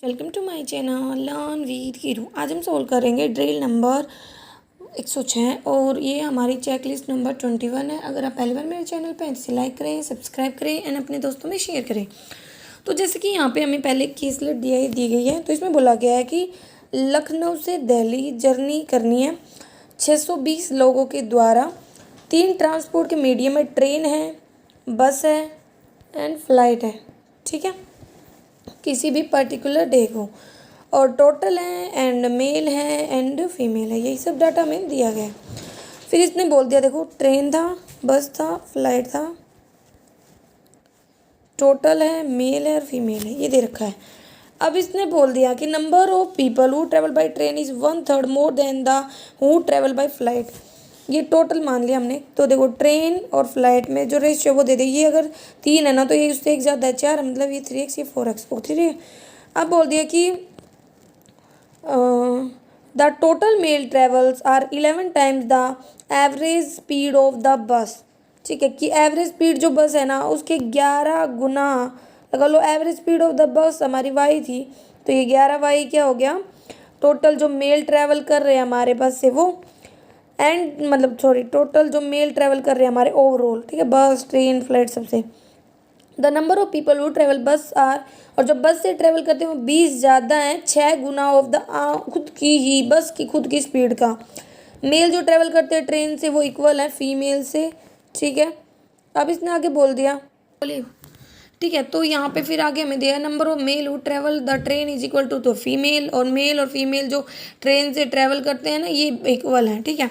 Welcome to my channel learn with Hiru. आज हम solve करेंगे ड्रिल नंबर 106 और ये हमारी चेक लिस्ट नंबर 21 है। अगर आप पहली बार मेरे चैनल पर हैं तो इसे लाइक करें, सब्सक्राइब करें एंड अपने दोस्तों में शेयर करें। तो जैसे कि यहाँ पे हमें पहले केस लेट दी गई है, तो इसमें बोला गया है कि लखनऊ से दिल्ली जर्नी करनी है 620 लोगों के द्वारा। 3 ट्रांसपोर्ट के मीडियम में ट्रेन है, बस है एंड फ्लाइट है। ठीक है, किसी भी पर्टिकुलर डे को, और टोटल है एंड मेल है एंड फीमेल है। यही सब डाटा हमें दिया गया है। फिर इसने बोल दिया, देखो ट्रेन था, बस था, फ्लाइट था, टोटल है, मेल है और फीमेल है, ये दे रखा है। अब इसने बोल दिया कि number of people who travel by train is 1/3 more than the who travel by flight. ये टोटल मान लिया हमने। तो देखो ट्रेन और फ्लाइट में जो रेशियो वो दे दे, ये अगर 3 है ना तो ये उससे एक ज़्यादा है 4, मतलब ये 3x, ये 4x होती है। अब बोल दिया कि the total male travels are 11 times the average speed of the bus. ठीक है, कि एवरेज स्पीड जो बस है ना उसके 11 गुना लगा लो। Average speed of the bus हमारी y थी, तो ये 11y क्या हो गया, टोटल जो मेल ट्रैवल कर रहे हैं हमारे बस से वो, एंड मतलब सॉरी टोटल जो मेल ट्रैवल कर रहे हैं हमारे ओवरऑल। ठीक है, बस ट्रेन फ्लाइट सबसे। The number of people who travel bus are, और जो बस से ट्रैवल करते हैं वो 20 ज़्यादा हैं, 6 गुना ऑफ द खुद की ही बस की खुद की स्पीड का। मेल जो ट्रैवल करते हैं ट्रेन से वो इक्वल है फीमेल से। ठीक है, अब इसने आगे बोल दिया, बोलिए। ठीक है, तो यहाँ पे फिर आगे हमें दिया number of male who travel the train is equal to, तो फीमेल और मेल और फीमेल जो ट्रेन से ट्रैवल करते हैं ना ये इक्वल है। ठीक है,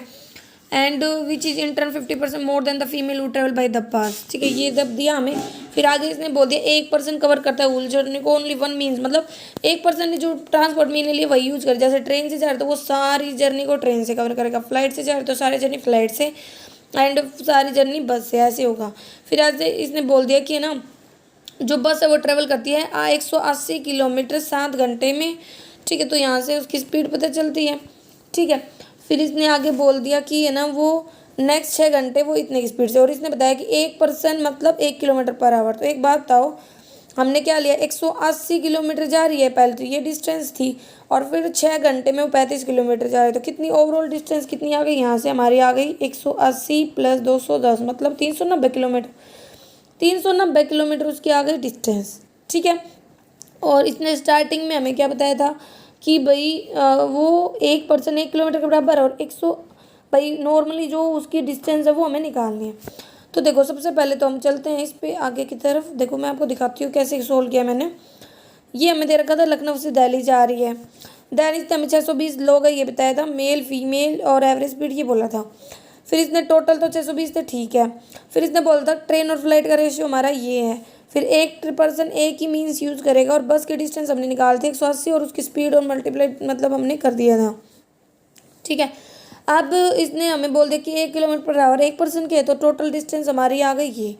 and which is in turn 50% more than the female who travel by the pass. ठीक है, ये जब दिया हमें, फिर आगे इसने बोल दिया 1% कवर करता है होल जर्नी को, ओनली 1 मीन्स, मतलब 1% ने जो ट्रांसपोर्ट मीन लिए वही यूज करे। जैसे ट्रेन से जा रहे तो वो सारी जर्नी को ट्रेन से कवर करेगा, फ्लाइट से जा रहे तो सारी जर्नी फ्लाइट से, एंड सारी जर्नी बस से, ऐसे होगा। फिर आज इसने बोल दिया कि है ना जो बस है वो ट्रेवल करती है 180 किलोमीटर 7 घंटे में। ठीक है, तो यहाँ से उसकी स्पीड पता चलती है। ठीक है, फिर इसने आगे बोल दिया कि है ना वो नेक्स्ट 6 घंटे वो इतने की स्पीड से, और इसने बताया कि 1% मतलब 1 किलोमीटर पर आवर। तो एक बात बताओ, हमने क्या लिया, 180 किलोमीटर जा रही है पहले, तो ये डिस्टेंस थी, और फिर 6 घंटे में वो 35 किलोमीटर जा रहे, तो कितनी ओवरऑल डिस्टेंस कितनी आ गई, यहाँ से हमारी आ गई 180 प्लस 210 मतलब 390 किलोमीटर। 390 किलोमीटर उसकी आ गई डिस्टेंस। ठीक है, और इसने स्टार्टिंग में हमें क्या बताया था कि भाई वो 1% 1 किलोमीटर के बराबर, और 100 भाई नॉर्मली जो उसकी डिस्टेंस है वो हमें निकालनी है। तो देखो सबसे पहले तो हम चलते हैं इस पे आगे की तरफ। देखो मैं आपको दिखाती हूँ कैसे सोल्व किया मैंने। ये हमें दे रखा था लखनऊ से दिल्ली जा रही है, दिल्ली से हमें 620 लोग है ये बताया था, मेल फीमेल और एवरेज स्पीड ये बोला था। फिर इसने टोटल तो 620 थे, ठीक है। फिर इसने बोला था ट्रेन और फ्लाइट का रेशियो हमारा ये है। फिर 1% एक ही मीन्स यूज़ करेगा, और बस की डिस्टेंस हमने निकाल थी 180, और उसकी स्पीड और मल्टीप्लाई मतलब हमने कर दिया था। ठीक है, अब इसने हमें बोल दिया कि 1 किलोमीटर पर आवर 1% के है, तो टोटल डिस्टेंस हमारी आ गई ये।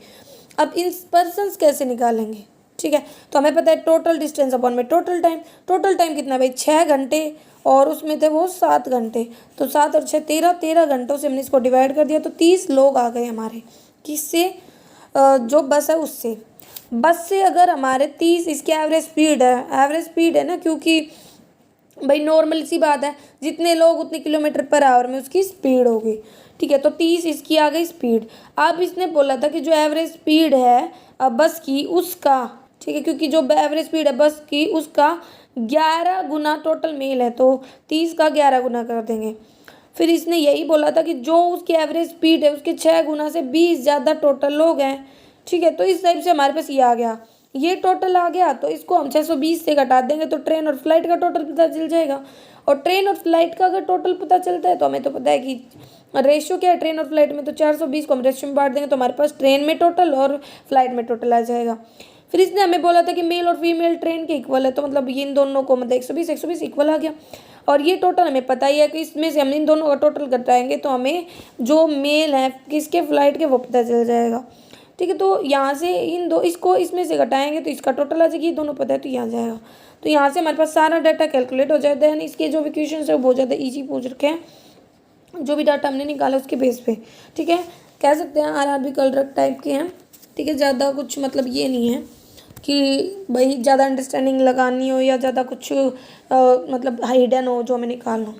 अब इन पर्सनस कैसे निकालेंगे। ठीक है, तो हमें पता है टोटल डिस्टेंस अपॉन में टोटल टाइम। टोटल टाइम कितना है भाई, 6 घंटे, और उसमें थे वो 7 घंटे, तो 7 और 6 13 घंटों से हमने इसको डिवाइड कर दिया, तो 30 लोग आ गए हमारे। किससे, जो बस है उससे। बस से अगर हमारे 30 इसकी एवरेज स्पीड है ना, क्योंकि भाई नॉर्मल सी बात है, जितने लोग उतने किलोमीटर पर आवर में उसकी स्पीड होगी। ठीक है, तो 30 इसकी आ गई स्पीड। अब इसने बोला था कि जो एवरेज स्पीड है बस की उसका, ठीक है, क्योंकि जो एवरेज स्पीड है बस की उसका 11 गुना टोटल मेल है, तो 30 का 11 गुना कर देंगे। फिर इसने यही बोला था कि जो उसकी एवरेज स्पीड है उसके 6 गुना से 20 ज़्यादा टोटल लोग हैं। ठीक है, तो इस टाइप से हमारे पास ये आ गया, ये टोटल आ गया, तो इसको हम 620 से घटा देंगे तो ट्रेन और फ्लाइट का टोटल पता चल जाएगा। और ट्रेन और फ्लाइट का अगर टोटल पता चलता है तो हमें तो पता है कि रेशियो क्या है ट्रेन और फ्लाइट में, तो 420 को हम रेशियो में बांट देंगे तो हमारे पास ट्रेन में टोटल और फ्लाइट में टोटल आ जाएगा। फिर इसने हमें बोला था कि मेल और फीमेल ट्रेन के इक्वल है, तो मतलब ये इन दोनों को मतलब 120 इक्वल आ गया। और ये टोटल हमें पता ही है कि इसमें से हम इन दोनों का टोटल घटाएंगे तो हमें जो मेल है किसके फ्लाइट के वो पता चल जाएगा। ठीक है, तो यहाँ से इन दो इसको इसमें से घटाएंगे तो इसका टोटल आ जाएगी, ये दोनों पता है तो यहाँ जाएगा। तो यहाँ से हमारे पास सारा डाटा कैलकुलेट हो जाता है, यानी इसके जो भी क्वेश्चन है वो बहुत ज़्यादा ईजी पूछ रखे हैं, जो भी डाटा हमने निकाला उसके बेस पे। ठीक है, कह सकते हैं RRB कलरक टाइप के हैं। ठीक है, ज़्यादा कुछ मतलब ये नहीं है। कि भाई ज़्यादा अंडरस्टैंडिंग लगानी हो या ज़्यादा कुछ मतलब हाइडन हो जो हमें निकालना हो।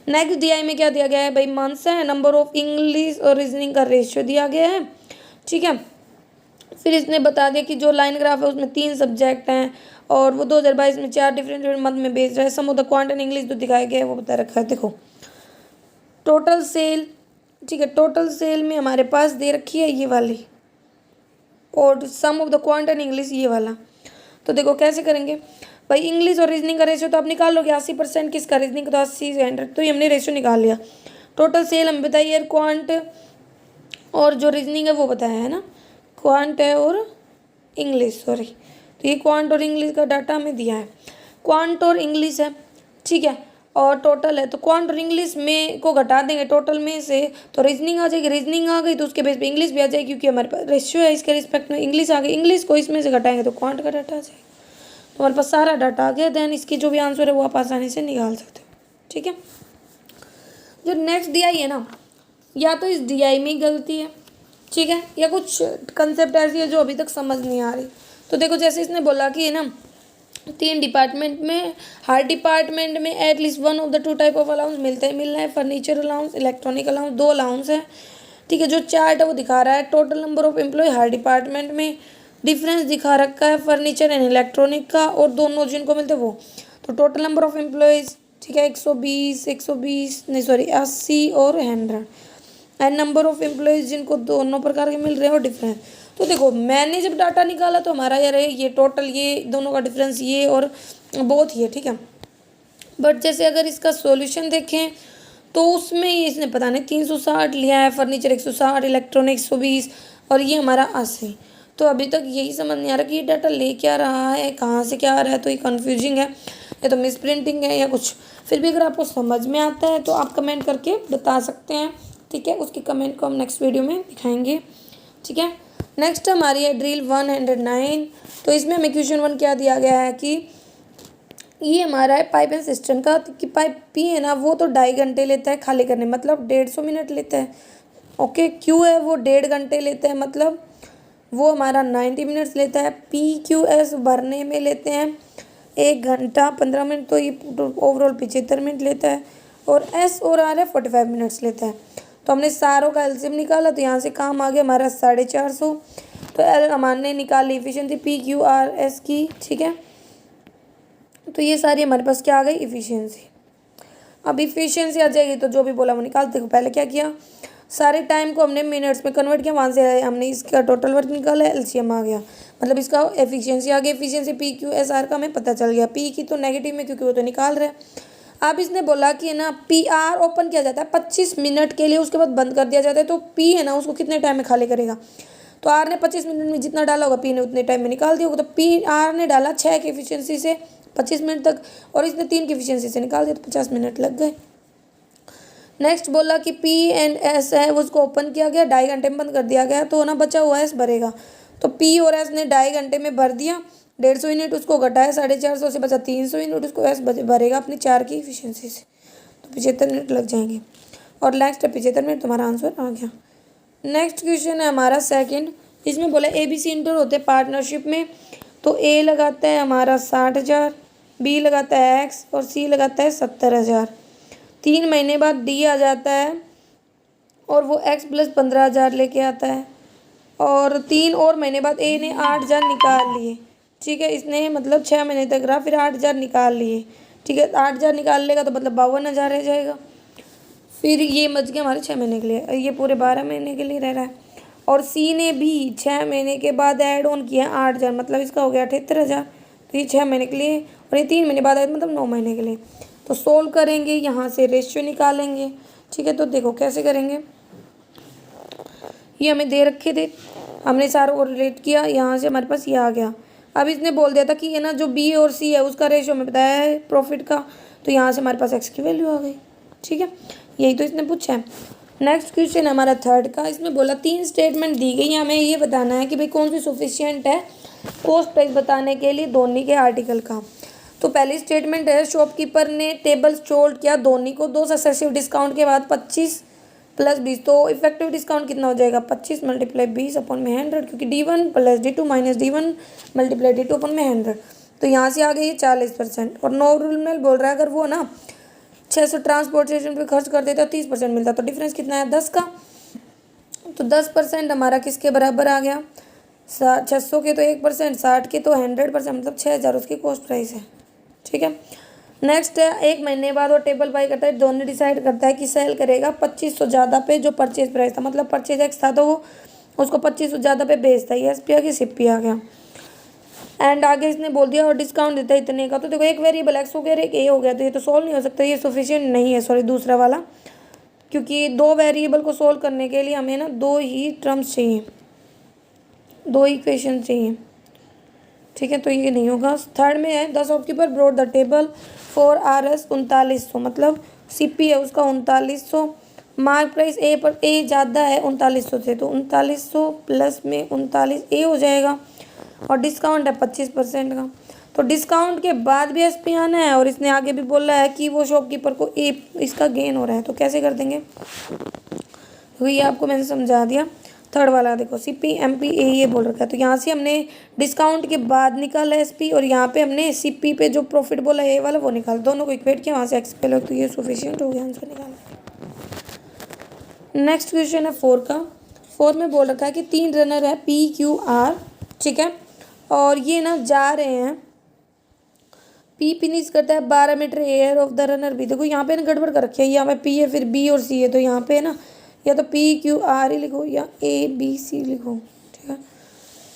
नेक्स्ट DI में क्या दिया गया है भाई, मंथ्स है, नंबर ऑफ इंग्लिश और रीजनिंग का रेशियो दिया गया है, ठीक है। फिर इसने बता दिया कि जो लाइन ग्राफ है उसमें 3 सब्जेक्ट हैं और वो 2022 में 4 डिफरेंट मंथ में बेस्ड रहा है। Sum of the quant and English जो दिखाया गया है वो बता रखा है। देखो टोटल सेल, ठीक है, टोटल सेल में हमारे पास दे रखी है ये वाली, और sum of the quant and English ये वाला। तो देखो कैसे करेंगे भाई, इंग्लिश और रीजनिंग का रेशियो तो आप निकाल लोगे, 80% किसका, रीजनिंग का, तो 80 से 100, तो ये हमने रेशियो निकाल लिया। टोटल सेल हम बताइए, क्वांट और जो रीजनिंग है वो बताया है ना, क्वांट है और इंग्लिश, सॉरी, तो ये क्वांट और इंग्लिश का डाटा हमें दिया है। क्वांट और इंग्लिश है, ठीक है, और टोटल है, तो क्वांट और इंग्लिश में को घटा देंगे टोटल में से, तो रीजनिंग आ जाएगी, रीजनिंग आ गई तो उसके बेस पे इंग्लिश भी आ जाएगी, क्योंकि हमारे पास रेशियो है इसके रिस्पेक्ट में, इंग्लिश आ गई, इंग्लिश को इसमें से घटाएंगे तो क्वांट का डाटा आ जाएगा। तो हमारे पास सारा डाटा आ गया, देन इसकी जो भी आंसर है वो आप आसानी से निकाल सकते हो, ठीक है। जो नेक्स्ट DI है ना, या तो इस DI में गलती है, ठीक है, या कुछ कंसेप्ट ऐसी है जो अभी तक समझ नहीं आ रही। तो देखो जैसे इसने बोला कि है ना 3 डिपार्टमेंट में, हर डिपार्टमेंट में at least 1 of the 2 type of allowance मिलते हैं, मिल रहा है, furniture allowance, electronic allowance, 2 allowance है, ठीक है। जो चार्ट है वो दिखा रहा है टोटल नंबर ऑफ एम्प्लॉय हर डिपार्टमेंट में, डिफरेंस दिखा रखा है फर्नीचर एंड इलेक्ट्रॉनिक का, और दोनों जिनको मिलते हैं वो, तो टोटल नंबर ऑफ एम्प्लॉयज़, ठीक है, 120 नहीं सॉरी 80 और 100, एंड नंबर ऑफ एम्प्लॉयज़ जिनको दोनों प्रकार के मिल रहे हैं और डिफरेंस। तो देखो मैंने जब डाटा निकाला तो हमारा यार ये टोटल, ये दोनों का डिफरेंस ये और बहुत ही है, ठीक है। बट जैसे अगर इसका सॉल्यूशन देखें तो उसमें ये इसने पता नहीं 360 लिया है, फर्नीचर 160, इलेक्ट्रॉनिक 120 और ये हमारा 80। तो अभी तक यही समझ नहीं आ रहा कि ये डाटा ले क्या रहा है, कहाँ से क्या आ रहा है, तो ये कन्फ्यूजिंग है या तो मिस प्रिंटिंग है या कुछ। फिर भी अगर आपको समझ में आता है तो आप कमेंट करके बता सकते हैं, ठीक है। उसकी कमेंट को हम नेक्स्ट वीडियो में दिखाएंगे, ठीक है। नेक्स्ट हमारी है ड्रिल 109। तो इसमें हमें क्वेश्चन 1 क्या दिया गया है कि ये हमारा है पाइप एंड सिस्टम का, कि पाइप पी है ना वो तो 2.5 घंटे लेता है खाली करने, मतलब 150 मिनट लेता है, ओके। क्यू है वो 1.5 घंटे लेता है, मतलब वो हमारा 90 मिनट्स लेता है। PQS भरने में लेते हैं 1 घंटा 15 मिनट, तो ये ओवरऑल 75 मिनट लेता है, और S और R है 45 मिनट्स लेता है। तो हमने सारों का एलसीएम निकाला, तो यहाँ से काम आ गया हमारा 450। तो एल हमने निकाली इफिशिएंसी PQRS की, ठीक है। तो ये सारी हमारे पास क्या आ गई, इफिशिएंसी। अब इफिशिएंसी आ जाएगी तो जो भी बोला वो निकाल। देखो पहले क्या किया, सारे टाइम को हमने मिनट्स में कन्वर्ट किया, वहाँ से हमने इसका टोटल वर्क निकाला, एलसीएम आ गया, मतलब इसका एफिशिएंसी आ गई। एफिशिएंसी PQSR का हमें पता चल गया, पी की तो नेगेटिव में क्योंकि वो तो निकाल रहे हैं। अब इसने बोला कि है ना PR ओपन किया जाता है 25 मिनट के लिए, उसके बाद बंद कर दिया जाता है। तो P है ना उसको कितने टाइम में खाली करेगा, तो R ने 25 मिनट में जितना डाला होगा P ने उतने टाइम में निकाल दिया होगा। तो PR ने डाला 6 की एफिशिएंसी से 25 मिनट तक, और इसने 3 की एफिशिएंसी से निकाल दिया, तो 50 मिनट लग गए। नेक्स्ट बोला कि P एंड S है उसको ओपन किया गया, 2.5 घंटे में बंद कर दिया गया, तो ना बचा हुआ S भरेगा। तो P और S ने 2.5 घंटे में भर दिया, 150 यूनिट उसको घटाया, 450 से बचा 300 यूनिट, उसको S भरेगा अपनी 4 की एफिशिएंसी से, तो 75 मिनट लग जाएंगे। और नेक्स्ट 75 मिनट तुम्हारा आंसर आ गया। नेक्स्ट क्वेश्चन है हमारा सेकंड, इसमें बोला ABC इंटर होते हैं पार्टनरशिप में। तो A लगाता है हमारा 60,000, B लगाता है X और C लगाता है 70,000। 3 महीने बाद D आ जाता है और वो X + 15,000 लेके आता है, और 3 और महीने बाद A ने 8,000 निकाल लिए, ठीक है। इसने मतलब 6 महीने तक रहा, फिर 8,000 निकाल लिए, ठीक है। 8,000 निकाल लेगा तो मतलब 52,000 रह जाएगा। फिर ये बच गया हमारे 6 महीने के लिए, ये पूरे 12 महीने के लिए रह रहा है। और C ने भी 6 महीने के बाद ऐड ऑन किया 8,000, मतलब इसका हो गया 78,000। तो ये 6 महीने के लिए, और ये 3 महीने बाद आए मतलब 9 महीने के लिए। तो सोल्व करेंगे, यहाँ से रेशियो निकालेंगे, ठीक है। तो देखो कैसे करेंगे, ये हमें दे रखे थे, हमने सारों को रिलेट किया, यहाँ से हमारे पास ये आ गया। अब इसने बोल दिया था कि ये ना जो B और C है उसका रेशियो हमें बताया है प्रॉफिट का, तो यहाँ से हमारे पास X की वैल्यू आ गई, ठीक है। यही तो इसने पूछा है। नेक्स्ट क्वेश्चन है हमारा थर्ड का, इसमें बोला 3 स्टेटमेंट दी गई, हमें ये बताना है कि भाई कौन सी सफिशिएंट है कॉस्ट प्राइस बताने के लिए धोनी के आर्टिकल का। तो पहली स्टेटमेंट है, शॉपकीपर ने टेबल सोल्ड किया धोनी को 2 सक्सेसिव डिस्काउंट के बाद प्लस 20, तो इफेक्टिव डिस्काउंट कितना हो जाएगा 25 मल्टीप्लाई 20 अपॉन में 100, क्योंकि D1 plus D2 minus D1 multiply D2 upon में 100, तो यहाँ से आ गई 40%। और नॉर्मल बोल रहा है अगर वो ना 600 ट्रांसपोर्टेशन पे खर्च कर देता 30% मिलता, तो डिफरेंस कितना है 10 का। तो 10% हमारा किसके बराबर आ गया 600 के तो 1%, 60 के तो 100%, मतलब 6000 उसकी कॉस्ट प्राइस है। ठीक है, नेक्स्ट है 1 महीने बाद वो टेबल बाई करता है, दोनों डिसाइड करता है कि सेल करेगा 2500 ज़्यादा पे जो परचेज प्राइस था, मतलब परचेज एक्स था तो वो उसको 2500 ज़्यादा पे बेचता है, एस पी आ गया सी पी आ गया। एंड आगे इसने बोल दिया और डिस्काउंट देता है इतने का, तो देखो एक वेरिएबल एक्स हो गया एक ए हो गया, तो ये तो सोल्व नहीं हो सकता, ये सफिशिएंट नहीं है, सॉरी दूसरा वाला, क्योंकि दो वेरिएबल को सोल्व करने के लिए हमें ना दो ही टर्म्स चाहिए, दो इक्वेशन चाहिए। ठीक है, तो ये नहीं होगा। थर्ड में है 10 shopkeeper brought the table for R S 3900, मतलब सी पी है उसका 3900, मार्क प्राइस ए पर ए ज़्यादा है 3900 से, तो 3900 प्लस में 39 ए हो जाएगा, और डिस्काउंट है 25% का। तो डिस्काउंट के बाद भी एस पी आना है, और इसने आगे भी बोला है कि वो शॉपकीपर को ए इसका गेन हो रहा है, तो कैसे कर देंगे, तो ये आपको मैंने समझा दिया। थर्ड वाला देखो C P M P A ये बोल रखा है, तो यहाँ से हमने डिस्काउंट के बाद निकाला एस पी, और यहाँ पे हमने सी पी पे जो प्रॉफिट बोला ए वाला वो निकाला, दोनों को इक्वेट किया, वहाँ से एक्स पे लग, तो ये सफिशिएंट हो गया आंसर निकाला। नेक्स्ट क्वेश्चन है 4 का। 4 में बोल रखा है कि 3 रनर है पी क्यू आर, ठीक है, और ये ना जा रहे हैं, पी फिनिश करता है 12 metre air of the runner B. देखो यहाँ पे ना गड़बड़ कर रखी है, यहाँ पे पी है फिर बी और सी है, तो यहाँ पे ना या तो पी क्यू आर ही लिखो या ए बी सी लिखो। ठीक है,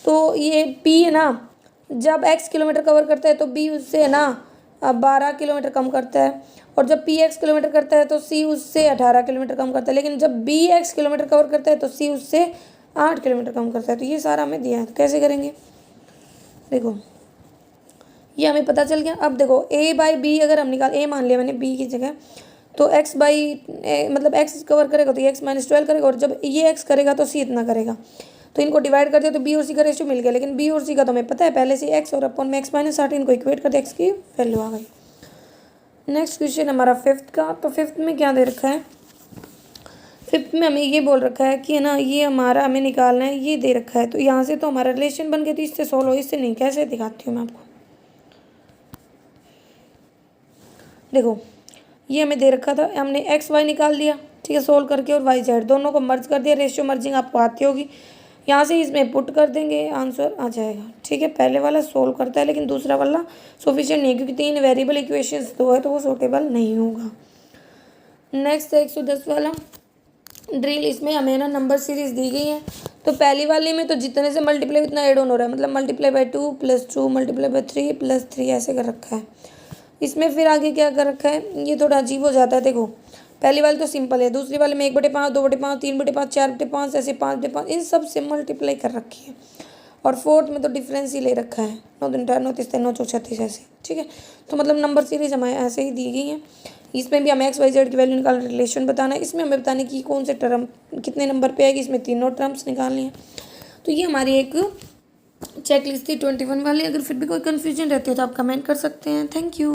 तो ये पी है ना जब एक्स किलोमीटर कवर करता है तो बी उससे है ना 12 किलोमीटर कम करता है, और जब पी एक्स किलोमीटर करता है तो सी उससे 18 किलोमीटर कम करता है, लेकिन जब बी एक्स किलोमीटर कवर करता है तो सी उससे 8 किलोमीटर कम करता है। तो ये सारा हमें दिया है, तो कैसे करेंगे, देखो ये हमें पता चल गया। अब देखो ए बाई बी अगर हम निकाल, ए मान लिया मैंने बी की जगह, तो एक्स बाई मतलब एक्स कवर करेगा तो ये एक्स माइनस 12 करेगा, और जब ये एक्स करेगा तो सी इतना करेगा, तो इनको डिवाइड कर दिया तो बी और सी का रेशियो मिल गया, लेकिन बी और सी का तो हमें पता है पहले से एक्स और अपॉन में एक्स माइनस 60, इनको इक्वेट कर दिया, एक्स की वैल्यू आ गई। नेक्स्ट क्वेश्चन हमारा 5th का। तो 5th में क्या दे रखा है, 5th में हमें ये बोल रखा है कि ना ये हमारा हमें निकालना है, ये दे रखा है, तो यहाँ से तो हमारा रिलेशन बन गया, तो इससे सोल्व हो, इससे नहीं, कैसे दिखाती हूँ मैं आपको। देखो ये हमें दे रखा था, हमने एक्स वाई निकाल दिया, ठीक है, सोल्व करके, और वाई जेड दोनों को मर्ज कर दिया, रेशियो मर्जिंग आपको आती होगी, यहाँ से इसमें पुट कर देंगे आंसर आ जाएगा। ठीक है, पहले वाला सोल्व करता है लेकिन दूसरा वाला सफिशिएंट नहीं है, क्योंकि 3 वेरिएबल इक्वेशंस दो है तो वो सूटेबल नहीं होगा। नेक्स्ट है 110 वाला ड्रिल। इसमें हमें ना नंबर सीरीज दी गई है, तो पहली वाले में तो जितने से मल्टीप्लाई उतना एड ऑन हो रहा है, मतलब मल्टीप्लाई बाई 2 + 2 मल्टीप्लाई बाई 3 + 3 ऐसे कर रखा है। इसमें फिर आगे क्या कर रखा है, ये थोड़ा अजीब हो जाता है। देखो पहली वाली तो सिंपल है, दूसरी वाले में 1/5 2/5 3/5 4/5 ऐसे 5/5 इन सब से मल्टीप्लाई कर रखी है, और 4th में तो डिफरेंस ही ले रखा है 9 दूनी 18 9 3 9 36 ऐसे। ठीक है, तो मतलब नंबर सीरीज हमें ऐसे ही दी गई है। इसमें भी हमें एक्स वाई जेड की वैल्यू निकालना, रिलेशन बताना है, इसमें हमें बताने की कौन से टर्म कितने नंबर पे आएगी, इसमें तीनों टर्म्स निकालनी है। तो ये हमारी एक चेक लिस्ट थी 21 वाली। अगर फिर भी कोई कन्फ्यूजन रहती है तो आप कमेंट कर सकते हैं। Thank you.